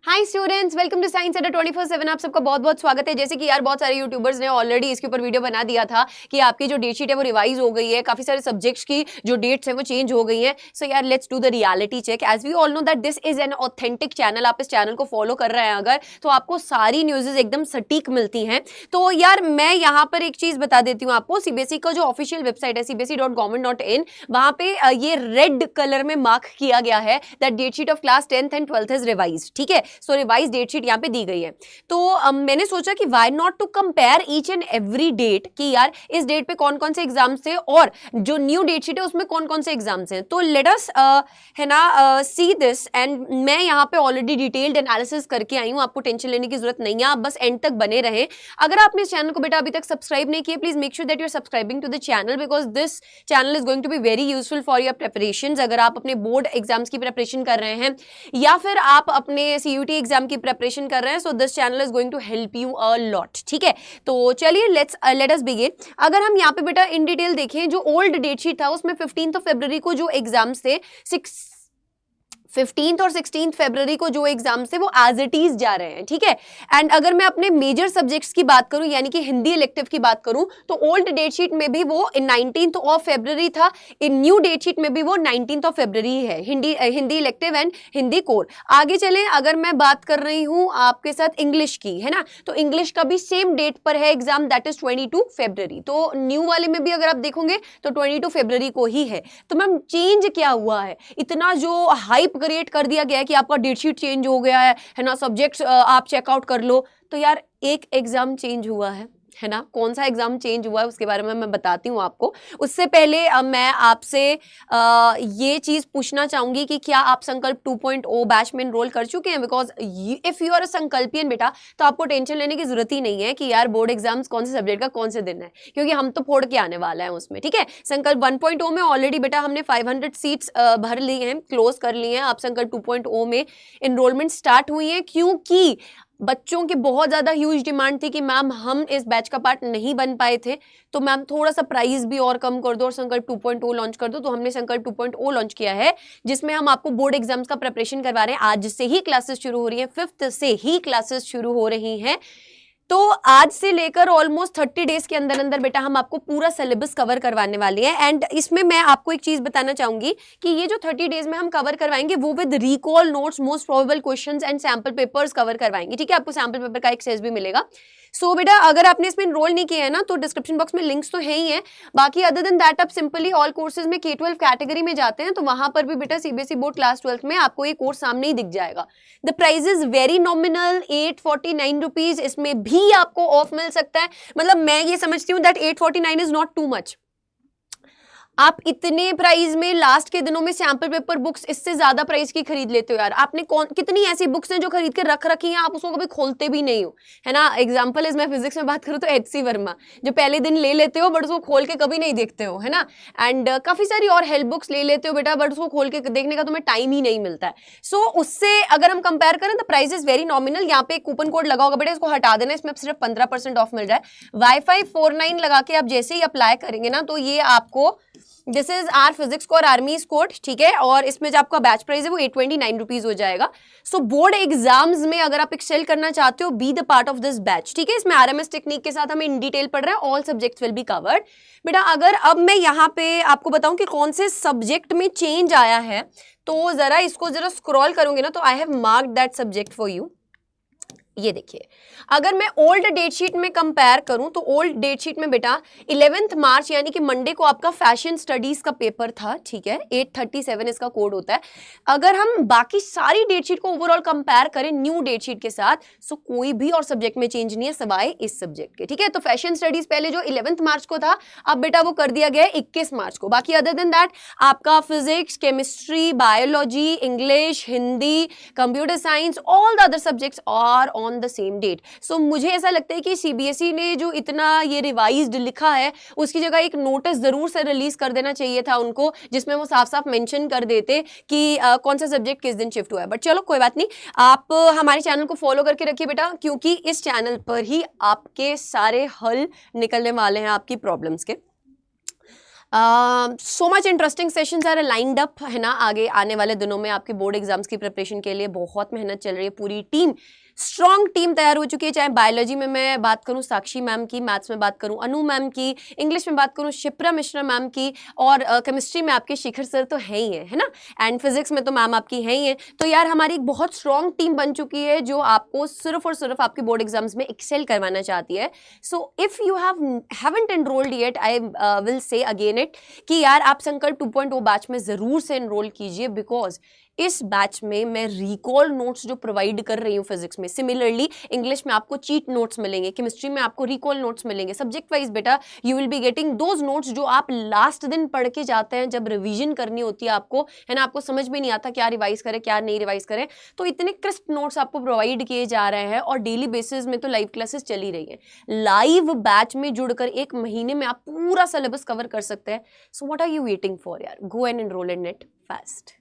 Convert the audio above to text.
Hi students, welcome to science Adda 24/7। आप सबका बहुत बहुत स्वागत है। जैसे कि यार बहुत सारे यूट्यूबर्स ने ऑलरेडी इसके ऊपर वीडियो बना दिया था कि आपकी जो डेट शीट है वो रिवाइज हो गई है, काफी सारे सब्जेक्ट्स की जो डेट्स हैं वो चेंज हो गई हैं। सो यार let's do the reality check. As we all know that this is an authentic channel. आप इस चैनल को फॉलो कर रहे हैं अगर, तो आपको सारी न्यूज़ेज एकदम सटीक मिलती हैं। तो यार मैं यहाँ पर एक चीज बता देती हूँ आपको, सीबीएसई का जो ऑफिशियल वेबसाइट है cbse.government.in, वहां पे ये रेड कलर में मार्क किया गया है that date sheet of class 10th and 12th is revised. ठीक है, सो रिवाइज डेट शीट यहाँ पे दी गई है। तो मैंने सोचा कि why not to compare each and every date कि यार इस डेट पे कौन कौन से एग्जाम्स थे और जो न्यू डेट शीट है उसमें कौन कौन से एग्जाम्स हैं। तो लेट अस है ना सी दिस। एंड मैं यहाँ पे ऑलरेडी डिटेल्ड एनालिसिस करके आई हूँ, आपको टेंशन लेने की जरूरत नहीं है, आप बस एंड तक बने रहें। अगर आपने इस चैनल को बेटा अभी तक सब्सक्राइब नहीं किया, please make sure that you are subscribing to the channel because this channel is going to be very useful for your preparation. अगर आप अपने बोर्ड एग्जाम्स की प्रिपरेशन कर रहे हैं या फिर आप अपने CUT एग्जाम की प्रिपरेशन कर रहे हैं, so this channel is going to help you a lot. ठीक है, तो चलिए लेट अस बिगिन। अगर हम यहाँ पे बेटा इन डिटेल देखें, जो ओल्ड डेट शीट था उसमें 15 फरवरी को जो एग्जाम्स थे, 15 और 16 फरवरी को जो एग्जाम्स थे वो एज इट इज जा रहे हैं। ठीक है, एंड अगर मैं अपने मेजर सब्जेक्ट्स की बात करूं यानी कि हिंदी इलेक्टिव की बात करूं, तो ओल्ड डेट शीट में भी वो 19th ऑफ फरवरी था, इन न्यू डेट शीट में भी वो 19th ऑफ फरवरी है, Hindi elective and Hindi core. आगे चलें, अगर मैं बात कर रही हूं आपके साथ इंग्लिश की, है ना, तो इंग्लिश का भी सेम डेट पर है एग्जाम, दैट इज 22 फरवरी। तो न्यू वाले में भी अगर आप देखोगे तो 22 फरवरी को ही है। तो मैम चेंज क्या हुआ है? इतना जो हाइप क्रिएट कर दिया गया है कि आपका डेट शीट चेंज हो गया है ना, सब्जेक्ट्स आप चेकआउट कर लो। तो यार एक एग्जाम चेंज हुआ है ना, कौन सा एग्जाम चेंज हुआ है उसके बारे में मैं बताती हूँ आपको। उससे पहले मैं आपसे ये चीज पूछना चाहूंगी कि क्या आप संकल्प 2.0 बैच में एनरोल कर चुके हैं? Because if you are a Sankalpian बेटा, तो आपको टेंशन लेने की जरूरत ही नहीं है कि यार बोर्ड एग्जाम्स कौन से सब्जेक्ट का कौन से दिन है, क्योंकि हम तो फोड़ के आने वाला है उसमें। ठीक है, संकल्प 1.0 में ऑलरेडी बेटा हमने 500 सीट्स भर ली हैं, क्लोज कर ली हैं। आप संकल्प 2.0 में एनरोलमेंट स्टार्ट हुई है, क्योंकि बच्चों की बहुत ज्यादा ह्यूज डिमांड थी कि मैम हम इस बैच का पार्ट नहीं बन पाए थे, तो मैम थोड़ा सा प्राइस भी और कम कर दो और संकल्प 2.0 लॉन्च कर दो। तो हमने संकल्प 2.0 लॉन्च किया है, जिसमें हम आपको बोर्ड एग्जाम्स का प्रिपरेशन करवा रहे हैं। आज से ही क्लासेस शुरू हो रही हैं, 5th से ही क्लासेस शुरू हो रही हैं। तो आज से लेकर ऑलमोस्ट 30 डेज के अंदर अंदर बेटा हम आपको पूरा सिलेबस कवर करवाने वाले हैं। एंड इसमें मैं आपको एक चीज बताना चाहूंगी कि ये जो 30 डेज में हम कवर करवाएंगे वो with recall notes, most probable questions and sample papers cover करवाएंगे। ठीक है, आपको सैंपल पेपर का एक्सेस भी मिलेगा। सो बेटा अगर आपने इसमें एनरोल नहीं किया है ना, तो डिस्क्रिप्शन बॉक्स में लिंक्स तो है ही है। बाकी अदर देन दैट आप सिंपली ऑल कोर्सेज में K12 कैटेगरी में जाते हैं तो वहां पर भी बेटा CBSE बोर्ड क्लास 12th में आपको ये कोर्स सामने ही दिख जाएगा। The price is very nominal, 849 rupees. इसमें भी आपको ऑफ मिल सकता है। मतलब मैं ये समझती हूँ that 849 is not too much. आप इतने प्राइस में लास्ट के दिनों में सैंपल पेपर बुक्स इससे ज्यादा प्राइस की खरीद लेते हो यार। आपने कितनी ऐसी बुक्स हैं जो खरीद के रख रखी हैं, आप उसको कभी खोलते भी नहीं हो, है ना। एग्जांपल इज, मैं फिजिक्स में बात करूं तो HC वर्मा, जो पहले दिन ले लेते हो बट उसको खोल के कभी नहीं देखते हो, है ना। एंड काफी सारी और हेल्प बुक्स ले लेते हो बेटा, बट उसको खोल के देखने का तुम्हें टाइम ही नहीं मिलता है। सो उससे अगर हम कंपेयर करें तो प्राइस इज वेरी नॉमिनल। यहाँ पे एक कूपन कोड लगा होगा बेटा, इसको हटा देना, इसमें सिर्फ 15% ऑफ मिल रहा है। वाईफाई 49 लगा के आप जैसे ही अप्लाई करेंगे ना, तो ये आपको, this is our physics core army's code, ठीक है, और इसमें जो आपका बैच प्राइस है वो 829 रुपीज हो जाएगा। सो बोर्ड एग्जाम्स में अगर आप एक्सेल करना चाहते हो, be the part of this batch. ठीक है, इसमें RMS टेक्निक के साथ हमें इन डिटेल पढ़ रहे हैं, all subjects will be covered. बेटा अगर अब मैं यहाँ पे आपको बताऊं कि कौन से सब्जेक्ट में चेंज आया है, तो जरा इसको जरा स्क्रॉल करूंगे ना, तो I have marked that subject for you. ये देखिए, अगर मैं ओल्ड डेट शीट में कंपेयर करूं तो ओल्ड डेट शीट में बेटा 11 मार्च यानी कि मंडे को आपका फैशन स्टडीज का पेपर था। ठीक है, 837 इसका कोड होता है। अगर हम बाकी सारी डेट शीट को ओवरऑल कंपेयर करें न्यू डेट शीट के साथ, सो कोई भी और सब्जेक्ट में चेंज नहीं है सिवाय इस सब्जेक्ट के। ठीक है, तो फैशन स्टडीज पहले जो 11 मार्च को था, अब बेटा वो कर दिया गया है 21 मार्च को। बाकी अदर देन दैट आपका physics, chemistry, biology, English, Hindi, computer science, all the other subjects are on the same date. So मुझे ऐसा लगता है कि CBSE ने जो इतना ये रिवाइज्ड लिखा है, उसकी जगह एक नोटिस जरूर से रिलीज कर देना चाहिए था उनको, जिसमें वो साफ साफ मेंशन कर देते कि कौन सा सब्जेक्ट किस दिन शिफ्ट हुआ है। बट चलो कोई बात नहीं, आप हमारे चैनल को फॉलो करके रखिए बेटा, क्योंकि इस चैनल पर ही आपके सारे हल निकलने वाले हैं आपकी प्रॉब्लम्स के। So much interesting sessions are lined up, है ना। आगे आने वाले दिनों में आपके बोर्ड एग्जाम्स की प्रिपरेशन के लिए बहुत मेहनत चल रही है, पूरी टीम, स्ट्रॉन्ग टीम तैयार हो चुकी है। चाहे बायोलॉजी में मैं बात करूं साक्षी मैम की, मैथ्स में बात करूं अनु मैम की, इंग्लिश में बात करूं शिप्रा मिश्रा मैम की, और केमिस्ट्री में आपके शिखर सर तो है ही है ना, एंड फिजिक्स में तो मैम आपकी है ही है। तो यार हमारी एक बहुत स्ट्रॉन्ग टीम बन चुकी है जो आपको सिर्फ और सिर्फ आपके बोर्ड एग्जाम्स में एक्सेल करवाना चाहती है। So if you haven't enrolled yet, I will say again it कि यार आप संकल्प 2.0 बैच में जरूर से एनरोल कीजिए, बिकॉज इस बैच में मैं रिकॉल नोट्स जो प्रोवाइड कर रही हूँ फिजिक्स में, सिमिलरली इंग्लिश में आपको चीट नोट्स मिलेंगे, केमिस्ट्री में आपको रिकॉल नोट्स मिलेंगे, सब्जेक्ट वाइज बेटा you will be getting those notes जो आप लास्ट दिन पढ़ के जाते हैं जब रिवीजन करनी होती है आपको, है ना, आपको समझ में नहीं आता क्या रिवाइज करें क्या नहीं रिवाइज करें, तो इतने क्रिस्प नोट्स आपको प्रोवाइड किए जा रहे हैं। और डेली बेसिस में तो लाइव क्लासेस चली रही है, लाइव बैच में जुड़कर 1 महीने में आप पूरा सिलेबस कवर कर सकते हैं। So what are you waiting for यार, go and enrol in it fast.